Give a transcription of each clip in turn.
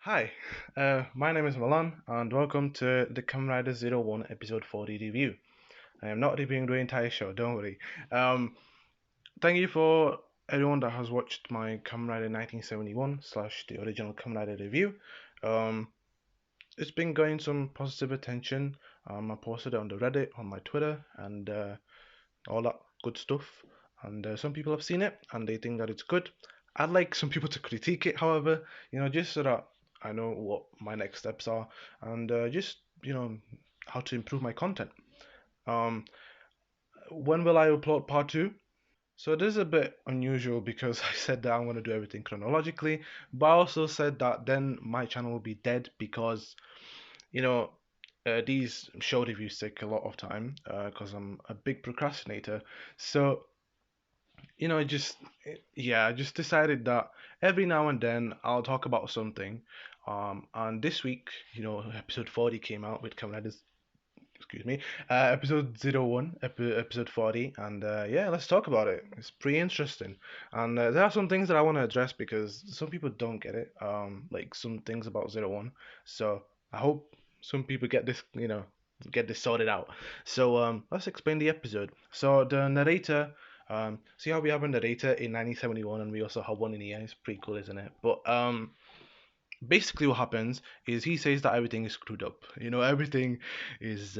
Hi, my name is Milan, and welcome to the Kamen Rider Zero One Episode 40 review. I am not reviewing the entire show, don't worry. Um, Thank you for everyone that has watched my Kamen Rider 1971 slash the original Kamen Rider review. Um, it's been getting some positive attention. I posted it on the Reddit, on my Twitter, and all that good stuff. And some people have seen it and they think that it's good. I'd like some people to critique it, however, just so that I know what my next steps are and just, how to improve my content. Um, when will I upload part two? So this is a bit unusual because I said that I'm going to do everything chronologically, but I also said that then my channel will be dead because, you know, these show reviews take a lot of time because I'm a big procrastinator. So just yeah, I just decided that every now and then I'll talk about something. And this week, episode 40 came out with Kamen Rider's, excuse me, episode 01, episode 40, and yeah, let's talk about it. It's pretty interesting, and there are some things that I want to address because some people don't get it. Like some things about 01. So I hope some people get this sorted out. So let's explain the episode. So the narrator. See how we have a narrator in 1971 and we also have one in here. It's pretty cool, isn't it? But basically what happens is he says that everything is screwed up. Everything is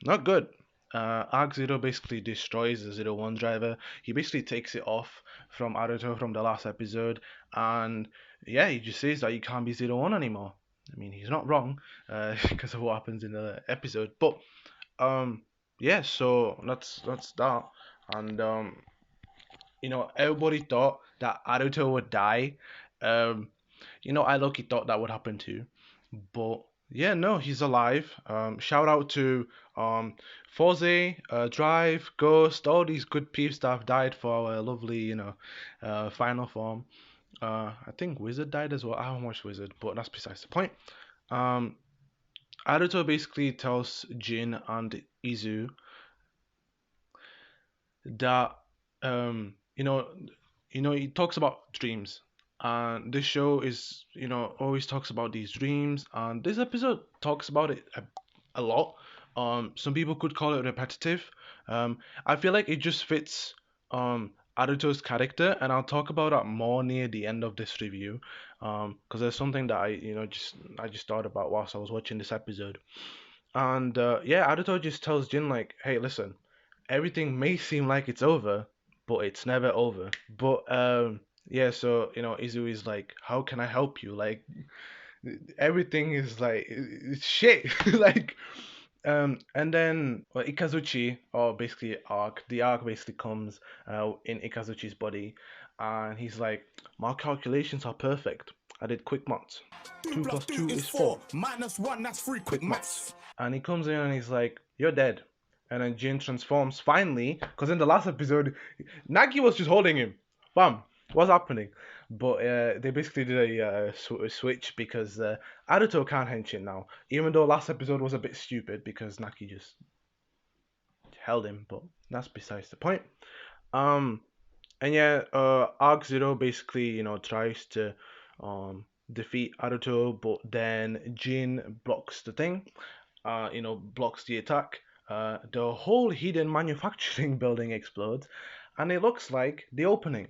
not good. Ark-Zero basically destroys the Zero One driver. He basically takes it off from Aruto from the last episode, and yeah, he just says that he can't be Zero One anymore. I mean, he's not wrong because of what happens in the episode, but um, yeah. So that's that, and everybody thought that Aruto would die. Um, I low-key thought that would happen too. But yeah, no, he's alive. Shout out to Forze, Drive, Ghost, all these good peeps that have died for our lovely, final form. I think Wizard died as well. I haven't watched Wizard, but that's besides the point. Um, Aruto basically tells Jin and Izu that he talks about dreams, and this show is always talks about these dreams, and this episode talks about it a lot. Some people could call it repetitive. I feel like it just fits Aruto's character, and I'll talk about that more near the end of this review. Because there's something that I just thought about whilst I was watching this episode. And yeah, Aruto just tells Jin like, "Hey, listen, everything may seem like it's over, but it's never over." But yeah, so Izu is like, "How can I help you? Like, everything is like it's shit." Like, and then Ikazuchi, or basically Ark, the Ark basically comes in Ikazuchi's body, and he's like, "My calculations are perfect. I did quick maths. Two Two plus plus two two is is four. four. Minus one, that's three. Quick Quick maths." maths. And he comes in and he's like, "You're dead." And then Jin transforms finally, because in the last episode, Nagi was just holding him. Bam, what's happening? But they basically did a switch because Aruto can't henshin now. Even though last episode was a bit stupid because Naki just held him, but that's besides the point. Um, and yeah, Arc-Zero basically, tries to defeat Aruto, but then Jin blocks the thing, blocks the attack. The whole hidden manufacturing building explodes, and it looks like the opening.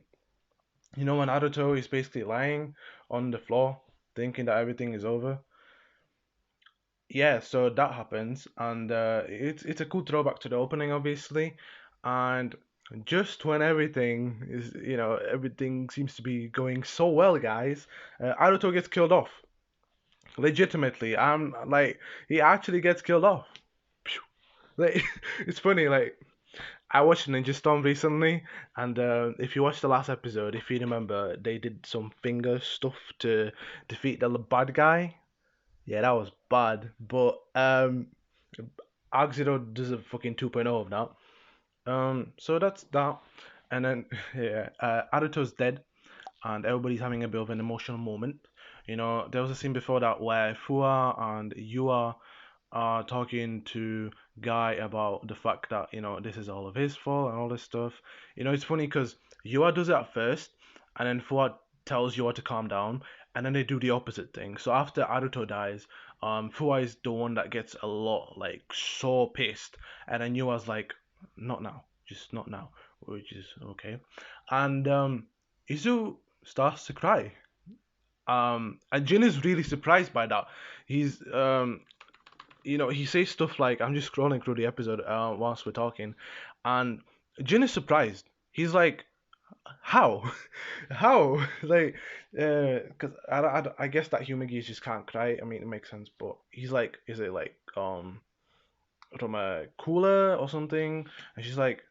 When Aruto is basically lying on the floor, thinking that everything is over. Yeah, so that happens, and it's a cool throwback to the opening, obviously, and just when everything seems to be going so well, guys, Aruto gets killed off. Legitimately, I'm like, he actually gets killed off. Phew. Like, it's funny, like, I watched Ninja Storm recently, and if you watched the last episode, if you remember, they did some finger stuff to defeat the bad guy. Yeah, that was bad. But Arc-Zero does a fucking 2.0 of that. So that's that. And then yeah, Aruto's dead, and everybody's having a bit of an emotional moment. There was a scene before that where Fua and Yua are talking to Guy about the fact that this is all of his fault and all this stuff. It's funny because Yua does it at first, and then Fua tells Yua to calm down, and then they do the opposite thing. So after Aruto dies, Fuwa is the one that gets a lot like so pissed, and then Yua's like, not now, just not now, which is okay, and Izu starts to cry. And Jin is really surprised by that. He's he says stuff like, I'm just scrolling through the episode whilst we're talking, and Jin is surprised. He's like, how? How? Like, because I guess that human geese just can't cry. I mean, it makes sense, but he's like, is it like from a cooler or something? And she's like,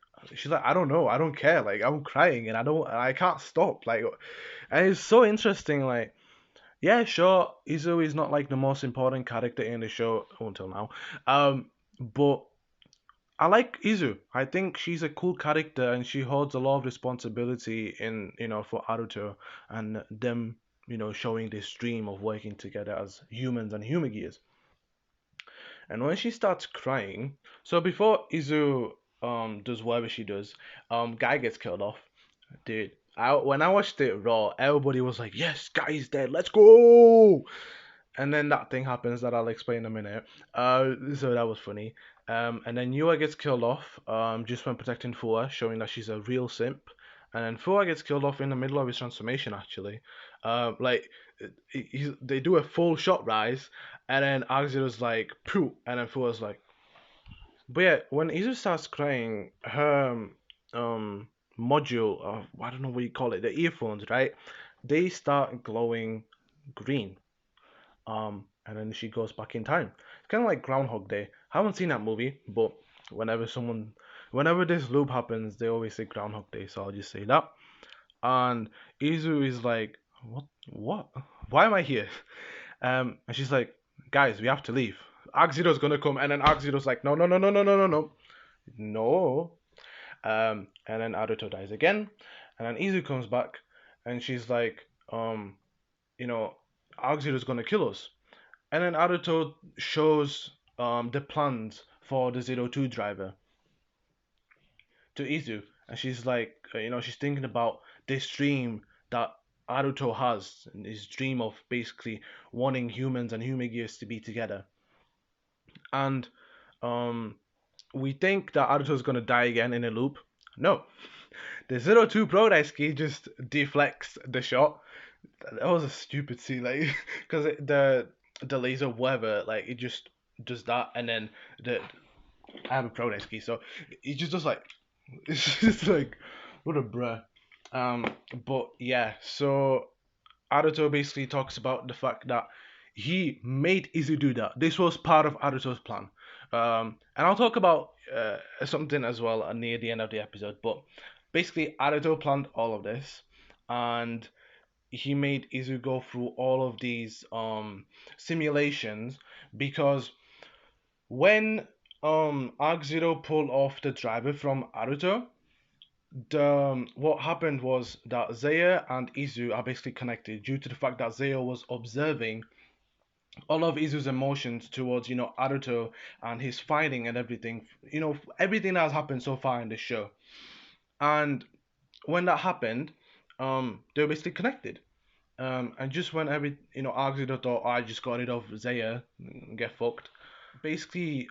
I don't know, I don't care. Like, I'm crying and I can't stop. Like, and it's so interesting. Like, yeah, sure, Izu is not like the most important character in the show until now. But I like Izu. I think she's a cool character and she holds a lot of responsibility in, for Aruto and them, showing this dream of working together as humans and human gears. And when she starts crying, so before Izu does whatever she does, Guy gets killed off. Dude, when I watched it raw, everybody was like, "Yes, Guy's dead. Let's go!" And then that thing happens that I'll explain in a minute. So that was funny. And then Yua gets killed off, just when protecting Fua, showing that she's a real simp. And then Fua gets killed off in the middle of his transformation, actually. Like, they do a full shot rise, and then Ark-Zero's like, pooh, and then Fua's like, but yeah, when Izu starts crying, her module, I don't know what you call it, the earphones, right? They start glowing green. And then she goes back in time. It's kind of like Groundhog Day. I haven't seen that movie, but whenever someone, whenever this loop happens, they always say Groundhog Day, so I'll just say that. And Izu is like, what? Why am I here? And she's like, guys, we have to leave. Ark-Zero's gonna come, and then Ark-Zero's like, no, no, no, no, no, no, no, no, no. And then Aruto dies again, and then Izu comes back, and she's like, you know, Ark-Zero's gonna kill us. And then Aruto shows the plans for the Zero Two driver to Izu, and she's like, she's thinking about this dream that Aruto has, and his dream of basically wanting humans and human gears to be together. And um, we think that Aruto's gonna die again in a loop. No, the Zero Two Progress key just deflects the shot. That was a stupid scene, like, because the laser whatever, like, it just does that, and then the I have a Progress key, so it just does like it's just like what a bruh. But yeah, so Aruto basically talks about the fact that he made Izu do that. This was part of Aruto's plan. And I'll talk about something as well near the end of the episode. But basically, Aruto planned all of this, and he made Izu go through all of these simulations because when Arc-Zero pulled off the driver from Aruto, what happened was that Zaya and Izu are basically connected due to the fact that Zaya was observing all of Izu's emotions towards, Aruto and his fighting and everything, everything that has happened so far in the show. And when that happened, they were basically connected. And just when Arzuto thought, I just got rid of Zaya, get fucked. Basically,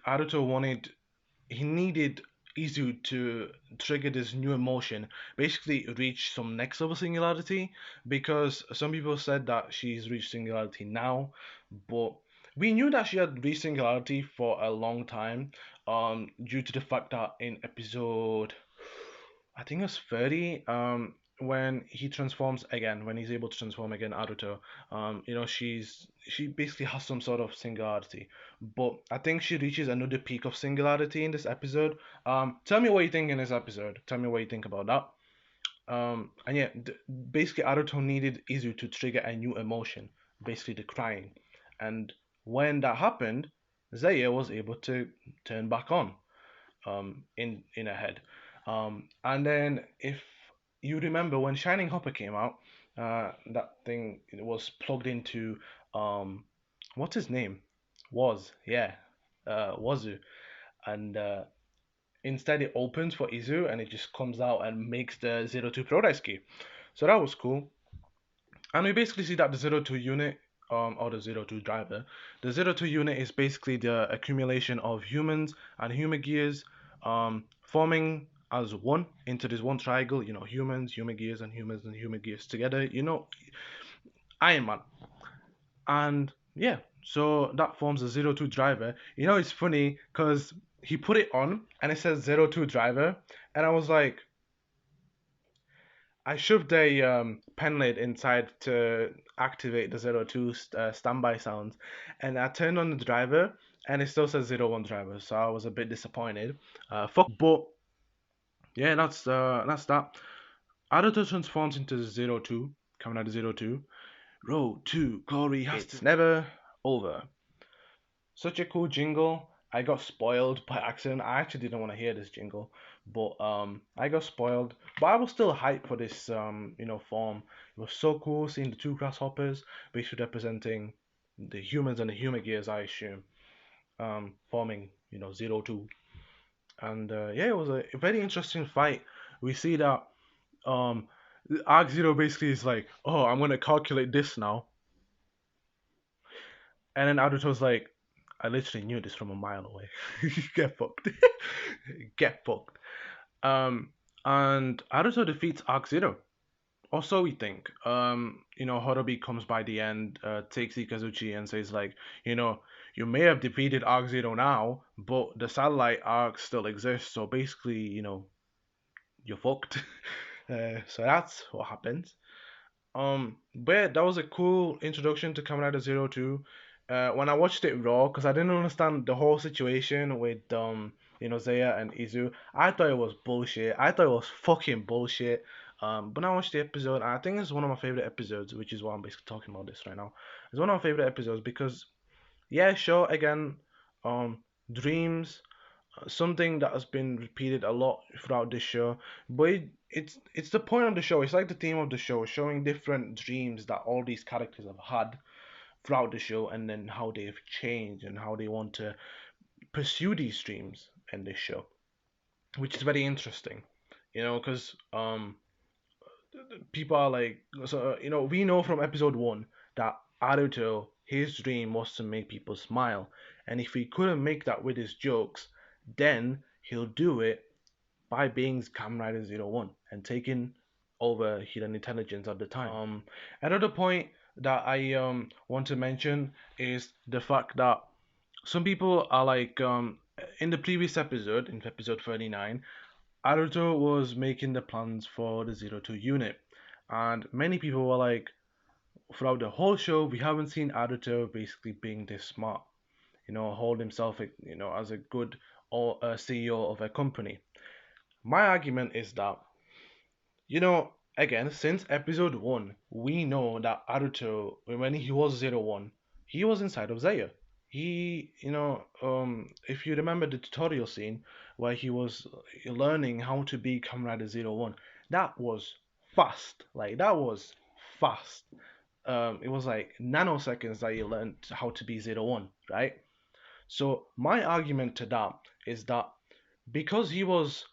he needed Izu to trigger this new emotion, basically reach some next level singularity, because some people said that she's reached singularity now, but we knew that she had reached singularity for a long time, due to the fact that in episode, I think it was 30, when he transforms again, when he's able to transform again, Aruto, she basically has some sort of singularity, but I think she reaches another peak of singularity in this episode. Tell me what you think in this episode. Tell me what you think about that. And yeah, basically Aruto needed Izu to trigger a new emotion, basically the crying, and when that happened, Zaya was able to turn back on, in her head. And then if you remember when Shining Hopper came out, that thing was plugged into what's his name? Was yeah, Wazu, and instead it opens for Izu and it just comes out and makes the 02 Pro Rescue. So that was cool. And we basically see that the Zero Two unit, or the Zero Two driver, the Zero Two unit is basically the accumulation of humans and human gears, forming as one into this one triangle. You know, humans, human gears, and human gears together. You know, Iron Man. And yeah, so that forms a Zero Two driver. You know, it's funny because he put it on and it says Zero Two driver, and I was like, I shoved a pen lid inside to activate the Zero Two standby sounds, and I turned on the driver, and it still says Zero One driver. So I was a bit disappointed. But yeah, that's that. Aruto transforms into Zero Two, coming out of Zero Two. Road to glory has it's never over. Such a cool jingle. I got spoiled by accident. I actually didn't want to hear this jingle, but I got spoiled. But I was still hyped for this form. It was so cool seeing the two grasshoppers, basically representing the humans and the human gears, I assume, forming Zero Two. And yeah, it was a very interesting fight. We see that Ark-Zero basically is like, oh, I'm gonna calculate this now. And then Naruto's like, I literally knew this from a mile away. Get fucked. Get fucked. Um, and Naruto defeats Arc-Zero. Or so we think. Horobi comes by the end, takes Ikazuchi and says like, you may have defeated Arc-Zero now, but the satellite arc still exists. So basically, you're fucked. So that's what happens. But that was a cool introduction to Kamen Rider Zero Two. When I watched it raw, because I didn't understand the whole situation with Zaya and Izu, I thought it was bullshit. I thought it was fucking bullshit. But now I watched the episode, and I think it's one of my favorite episodes, which is why I'm basically talking about this right now. It's one of my favorite episodes because, yeah, sure, again, dreams, something that has been repeated a lot throughout this show, but it's the point of the show. It's like the theme of the show, showing different dreams that all these characters have had throughout the show, and then how they've changed and how they want to pursue these dreams in this show, which is very interesting. Because people are like, so we know from episode one that Naruto, his dream was to make people smile, and if he couldn't make that with his jokes, then he'll do it by being Kamen Rider Zero One and taking over hidden intelligence at the time. Another point that I want to mention is the fact that some people are like, in the previous episode, in episode 39, Naruto was making the plans for the Zero Two unit, and many people were like, throughout the whole show, we haven't seen Naruto basically being this smart, hold himself, as a good or a CEO of a company. My argument is that, again, since episode one, we know that Naruto, when he was Zero One, he was inside of Zaya. If you remember the tutorial scene where he was learning how to be Kamen Rider Zero One, that was fast. Like, that was fast. It was like nanoseconds that he learned how to be Zero One, right? So, my argument to that is that because he was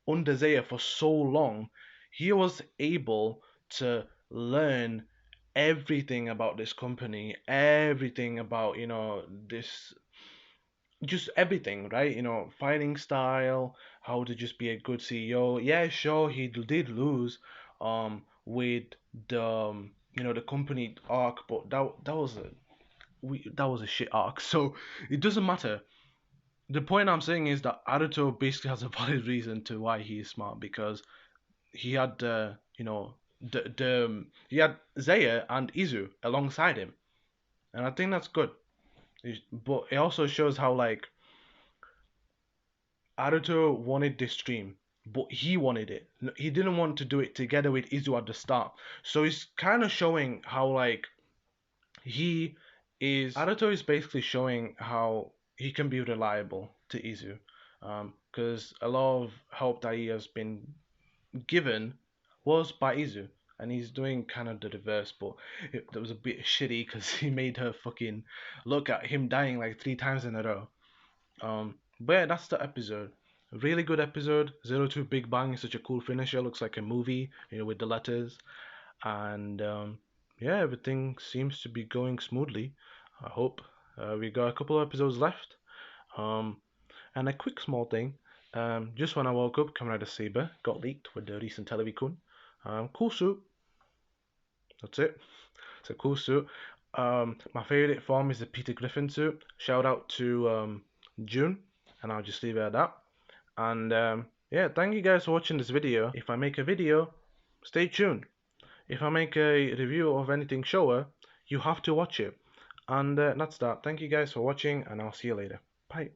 under Zaya for so long, he was able to learn everything about this company, everything about, this, just everything, right? Fighting style, how to just be a good CEO. Yeah, sure, he did lose with the the company arc, but that was a shit arc. So it doesn't matter. The point I'm saying is that Naruto basically has a valid reason to why he is smart, because he had he had Zaya and Izu alongside him, and I think that's good. But it also shows how like Naruto wanted this dream, but he wanted it. He didn't want to do it together with Izu at the start. So it's kind of showing how like he Naruto is basically showing how he can be reliable to Izu, because a lot of help that he has been given was by Izu, and he's doing kind of the reverse, but that was a bit shitty because he made her fucking look at him dying like 3 times in a row. But yeah, that's the episode. Really good episode. Zero Two Big Bang is such a cool finisher. Looks like a movie, with the letters. and yeah, everything seems to be going smoothly. I hope. We got a couple of episodes left. Um, and a quick small thing. Just when I woke up, Kamen Rider Saber got leaked with the recent Television. Cool suit. That's it. It's a cool suit. My favorite form is the Peter Griffin suit. Shout out to June, and I'll just leave it at that. And yeah, thank you guys for watching this video. If I make a video, stay tuned. If I make a review of anything Showa, you have to watch it. And that's that. Thank you guys for watching, and I'll see you later. Bye.